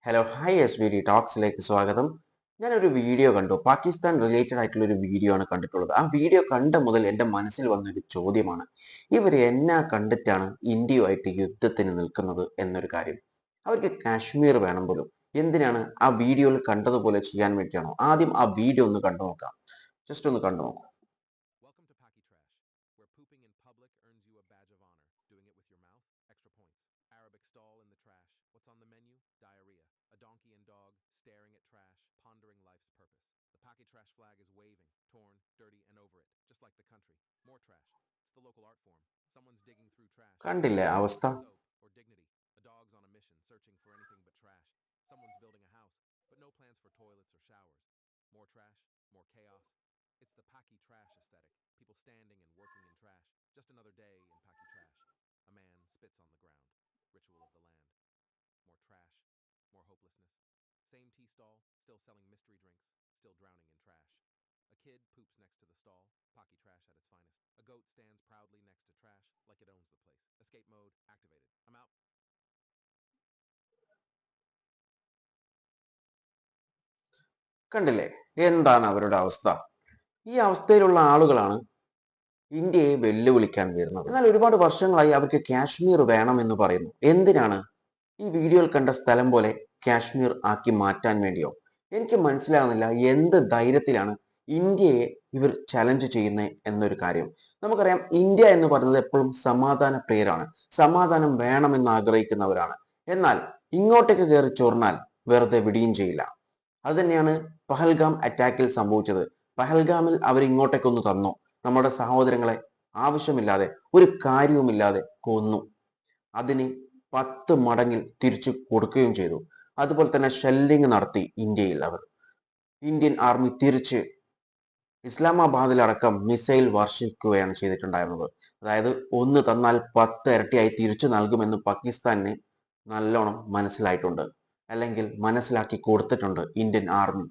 Hello hi S V D ടോക്സിലേക്ക് സ്വാഗതം. ഞാനൊരു വീഡിയോ കണ്ടു. പാകിസ്ഥാൻ റിലേറ്റഡ് ആയിട്ടുള്ള ഒരു വീഡിയോ ആണ് കണ്ടിട്ടുള്ളത്. ആ വീഡിയോ കണ്ട മുതൽ എൻ്റെ മനസ്സിൽ വന്നൊരു ചോദ്യമാണ്, ഇവർ എന്നാ കണ്ടിട്ടാണ് ഇന്ത്യയുമായിട്ട് യുദ്ധത്തിന് നിൽക്കുന്നത് എന്നൊരു കാര്യം. അവർക്ക് കാശ്മീർ വേണം പോലും. എന്തിനാണ് ആ വീഡിയോയിൽ കണ്ടതുപോലെ ചെയ്യാൻ വേണ്ടിയാണോ? ആദ്യം ആ വീഡിയോ ഒന്ന് കണ്ടു നോക്കാം. ജസ്റ്റ് ഒന്ന് കണ്ടു നോക്കാം. Welcome to Paki Trash, where pooping in public earns you a badge of honor. Doing it with your mouth, extra points. Arabic stall in the trash. What's on the menu? Diarrhea. A donkey and dog staring at trash, pondering life's purpose. The Paki Trash flag is waving, torn, dirty, and over it, just like the country. More trash. It's the local art form. Someone's digging through trash. കണ്ടില്ലേ അവസ്ഥ? Soap or dignity. A dog's on a mission, searching for anything but trash. Someone's building a house, but no plans for toilets or showers. More trash, more chaos. It's the Paki Trash aesthetic. People standing and working in trash. Just another day in Paki Trash. A man spits on the ground. Ritual of the land. More trash. More hopelessness. Same tea stall, still selling mystery drinks, still drowning in trash. A kid poops next to the stall. Paki Trash at its finest. A goat stands proudly next to trash, like it owns the place. Escape mode activated. I'm out. കണ്ടില്ലേ എന്താണ് അവരുടെ അവസ്ഥ? ഈ അവസ്ഥയിലുള്ള ആളുകളാണ് ഇന്ത്യയെ വെല്ലുവിളിക്കാൻ വരുന്നത്. എന്നാൽ ഒരുപാട് വർഷങ്ങളായി അവർക്ക് കാശ്മീർ വേണമെന്ന് പറയുന്നു. എന്തിനാണ്? ഈ വീഡിയോയിൽ കണ്ട സ്ഥലം പോലെ കാശ്മീർ ആക്കി മാറ്റാൻ വേണ്ടിയോ? എനിക്ക് മനസ്സിലാകുന്നില്ല എന്ത് ധൈര്യത്തിലാണ് ഇന്ത്യയെ ഇവർ ചലഞ്ച് ചെയ്യുന്നത് എന്നൊരു കാര്യം. നമുക്കറിയാം, ഇന്ത്യ എന്ന് പറയുന്നത് എപ്പോഴും സമാധാന പ്രിയരാണ്, സമാധാനം വേണമെന്ന് ആഗ്രഹിക്കുന്നവരാണ്. എന്നാൽ ഇങ്ങോട്ടേക്ക് കയറി ചൊറിഞ്ഞാൽ വെറുതെ വിടുകയും ചെയ്യില്ല. അത് തന്നെയാണ് പഹൽഗാം അറ്റാക്കിൽ സംഭവിച്ചത്. പഹൽഗാമിൽ അവർ ഇങ്ങോട്ടേക്കൊന്ന് തന്നു, നമ്മുടെ സഹോദരങ്ങളെ ആവശ്യമില്ലാതെ ഒരു കാര്യവുമില്ലാതെ കൊന്നു. അതിന് 10 മടങ്ങിൽ തിരിച്ചു കൊടുക്കുകയും ചെയ്തു. അതുപോലെ തന്നെ ഷെല്ലിംഗ് നടത്തി ഇന്ത്യയിൽ അവർ. ഇന്ത്യൻ ആർമി തിരിച്ച് ഇസ്ലാമാബാദിലടക്കം മിസൈൽ വർഷിക്കുകയാണ് ചെയ്തിട്ടുണ്ടായിരുന്നത്. അതായത് ഒന്ന് തന്നാൽ 10 ഇരട്ടിയായി തിരിച്ചു നൽകുമെന്ന് പാകിസ്ഥാന് നല്ലോണം മനസ്സിലായിട്ടുണ്ട്, അല്ലെങ്കിൽ മനസ്സിലാക്കി കൊടുത്തിട്ടുണ്ട് ഇന്ത്യൻ ആർമി.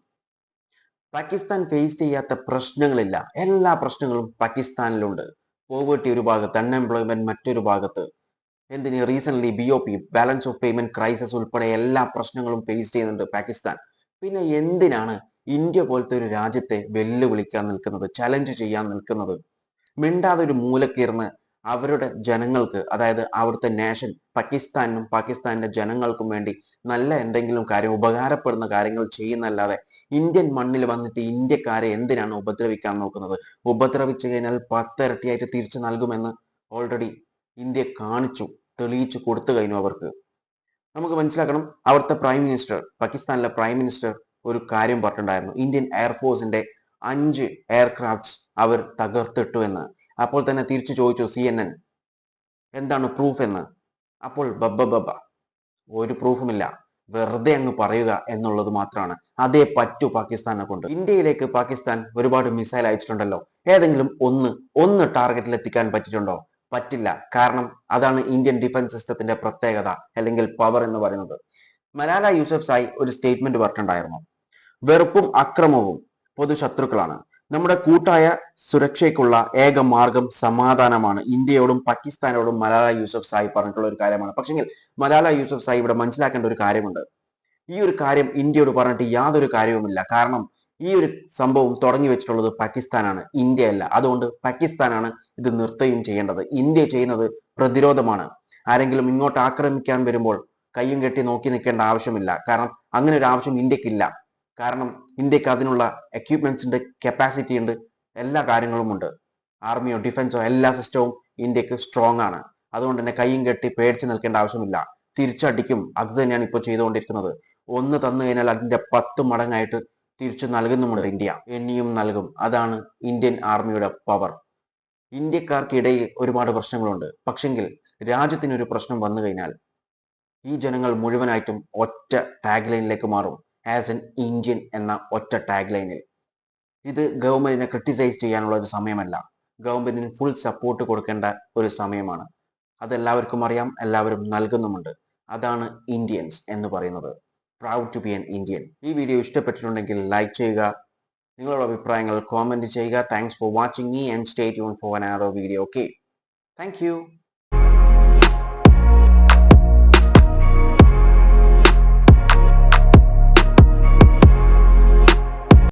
പാകിസ്ഥാൻ ഫേസ് ചെയ്യാത്ത പ്രശ്നങ്ങളില്ല. എല്ലാ പ്രശ്നങ്ങളും പാകിസ്ഥാനിലുണ്ട്. പോവേർട്ടി ഒരു ഭാഗത്ത്, അൺഎംപ്ലോയ്മെന്റ് മറ്റൊരു ഭാഗത്ത്. എന്തിന് recent BOP balance of payment crisis ഉൾപ്പെടെ എല്ലാ പ്രശ്നങ്ങളും ഫേസ് ചെയ്യുന്നുണ്ട് പാകിസ്ഥാൻ. പിന്നെ എന്തിനാണ് ഇന്ത്യ പോലത്തെ ഒരു രാജ്യത്തെ വെല്ലുവിളിക്കാൻ നിൽക്കുന്നത്, ചലഞ്ച് ചെയ്യാൻ നിൽക്കുന്നത്? മിണ്ടാതെ ഒരു മൂലക്കിരുന്ന് അവരുടെ ജനങ്ങൾക്ക്, അതായത് അവിടുത്തെ നേഷൻ പാകിസ്ഥാനും പാകിസ്ഥാന്റെ ജനങ്ങൾക്കും വേണ്ടി നല്ല എന്തെങ്കിലും കാര്യം, ഉപകാരപ്പെടുന്ന കാര്യങ്ങൾ ചെയ്യുന്നല്ലാതെ ഇന്ത്യൻ മണ്ണിൽ വന്നിട്ട് ഇന്ത്യക്കാരെ എന്തിനാണ് ഉപദ്രവിക്കാൻ നോക്കുന്നത്? ഉപദ്രവിച്ചു കഴിഞ്ഞാൽ 10 ഇരട്ടിയായിട്ട് തിരിച്ചു നൽകുമെന്ന് ഓൾറെഡി ഇന്ത്യ കാണിച്ചു, തെളിയിച്ചു കൊടുത്തു കഴിഞ്ഞു അവർക്ക്. നമുക്ക് മനസ്സിലാക്കണം, അവിടുത്തെ പ്രൈം മിനിസ്റ്റർ, പാകിസ്ഥാനിലെ പ്രൈം മിനിസ്റ്റർ ഒരു കാര്യം പറഞ്ഞിട്ടുണ്ടായിരുന്നു, ഇന്ത്യൻ എയർഫോഴ്സിന്റെ 5 എയർക്രാഫ്റ്റ്സ് അവർ തകർത്തിട്ടു എന്ന്. അപ്പോൾ തന്നെ തിരിച്ചു ചോദിച്ചു CNN, എന്താണ് പ്രൂഫ് എന്ന്. അപ്പോൾ ബബ്ബ ഒരു പ്രൂഫുമില്ല, വെറുതെ അങ്ങ് പറയുക എന്നുള്ളത് മാത്രമാണ്. അതേ പറ്റൂ പാകിസ്ഥാനെ കൊണ്ട്. ഇന്ത്യയിലേക്ക് പാകിസ്ഥാൻ ഒരുപാട് മിസൈൽ അയച്ചിട്ടുണ്ടല്ലോ, ഏതെങ്കിലും ഒന്ന് ടാർഗറ്റിൽ എത്തിക്കാൻ പറ്റിയിട്ടുണ്ടോ? പറ്റില്ല. കാരണം അതാണ് ഇന്ത്യൻ ഡിഫൻസ് സിസ്റ്റത്തിന്റെ പ്രത്യേകത, അല്ലെങ്കിൽ പവർ എന്ന് പറയുന്നത്. മലാല യൂസഫ്സായി ഒരു സ്റ്റേറ്റ്മെന്റ് പറഞ്ഞിട്ടുണ്ടായിരുന്നു, വെറുപ്പും അക്രമവും പൊതുശത്രുക്കളാണ്. നമ്മുടെ കൂട്ടായ സുരക്ഷയ്ക്കുള്ള ഏക മാർഗം സമാധാനമാണ്. ഇന്ത്യയോടും പാകിസ്ഥാനോടും മലാല യൂസഫ്സായി പറഞ്ഞിട്ടുള്ള ഒരു കാര്യമാണ്. പക്ഷെങ്കിൽ മലാല യൂസഫ്സായി ഇവിടെ മനസ്സിലാക്കേണ്ട ഒരു കാര്യമുണ്ട്. ഈ ഒരു കാര്യം ഇന്ത്യയോട് പറഞ്ഞിട്ട് യാതൊരു കാര്യവുമില്ല. കാരണം ഈ ഒരു സംഭവം തുടങ്ങി വെച്ചിട്ടുള്ളത് പാകിസ്ഥാനാണ്, ഇന്ത്യയല്ല. അതുകൊണ്ട് പാകിസ്ഥാനാണ് ഇത് നിർത്തുകയും ചെയ്യേണ്ടത്. ഇന്ത്യ ചെയ്യുന്നത് പ്രതിരോധമാണ്. ആരെങ്കിലും ഇങ്ങോട്ട് ആക്രമിക്കാൻ വരുമ്പോൾ കയ്യും കെട്ടി നോക്കി നിൽക്കേണ്ട ആവശ്യമില്ല. കാരണം അങ്ങനെ ഒരു ആവശ്യം ഇന്ത്യക്കില്ല. കാരണം ഇന്ത്യക്ക് അതിനുള്ള എക്യുപ്മെന്റ്സിന്റെ കപ്പാസിറ്റി ഉണ്ട്, എല്ലാ കാര്യങ്ങളും ഉണ്ട്. ആർമിയോ ഡിഫൻസോ എല്ലാ സിസ്റ്റവും ഇന്ത്യക്ക് സ്ട്രോങ് ആണ്. അതുകൊണ്ട് തന്നെ കയ്യും കെട്ടി പേടിച്ച് നിൽക്കേണ്ട ആവശ്യമില്ല. തിരിച്ചടിക്കും. അത് തന്നെയാണ് ഇപ്പോൾ ചെയ്തുകൊണ്ടിരിക്കുന്നത്. ഒന്ന് തന്നു കഴിഞ്ഞാൽ അതിന്റെ 10 മടങ്ങായിട്ട് തിരിച്ചു നൽകുന്നുമുണ്ട് ഇന്ത്യ, ഇനിയും നൽകും. അതാണ് ഇന്ത്യൻ ആർമിയുടെ പവർ. ഇന്ത്യക്കാർക്കിടയിൽ ഒരുപാട് പ്രശ്നങ്ങളുണ്ട്. പക്ഷെങ്കിൽ രാജ്യത്തിനൊരു പ്രശ്നം വന്നു കഴിഞ്ഞാൽ ഈ ജനങ്ങൾ മുഴുവനായിട്ടും ഒറ്റ ടാഗ് ലൈനിലേക്ക് മാറും, ആസ് എൻ ഇന്ത്യൻ എന്ന ഒറ്റ ടാഗ് ലൈനിൽ. ഇത് ഗവൺമെന്റിനെ ക്രിട്ടിസൈസ് ചെയ്യാനുള്ള ഒരു സമയമല്ല, ഗവൺമെന്റിന് ഫുൾ സപ്പോർട്ട് കൊടുക്കേണ്ട ഒരു സമയമാണ്. അതെല്ലാവർക്കും അറിയാം, എല്ലാവരും നൽകുന്നുമുണ്ട്. അതാണ് ഇന്ത്യൻസ് എന്ന് പറയുന്നത്. Proud to be an Indian. ഈ വീഡിയോ ഇഷ്ടപ്പെട്ടിട്ടുണ്ടെങ്കിൽ ലൈക്ക് ചെയ്യുക, നിങ്ങളുടെ അഭിപ്രായങ്ങൾ കോമെന്റ് ചെയ്യുക. Thanks for watching me and stay tune for another video. Okay, thank U.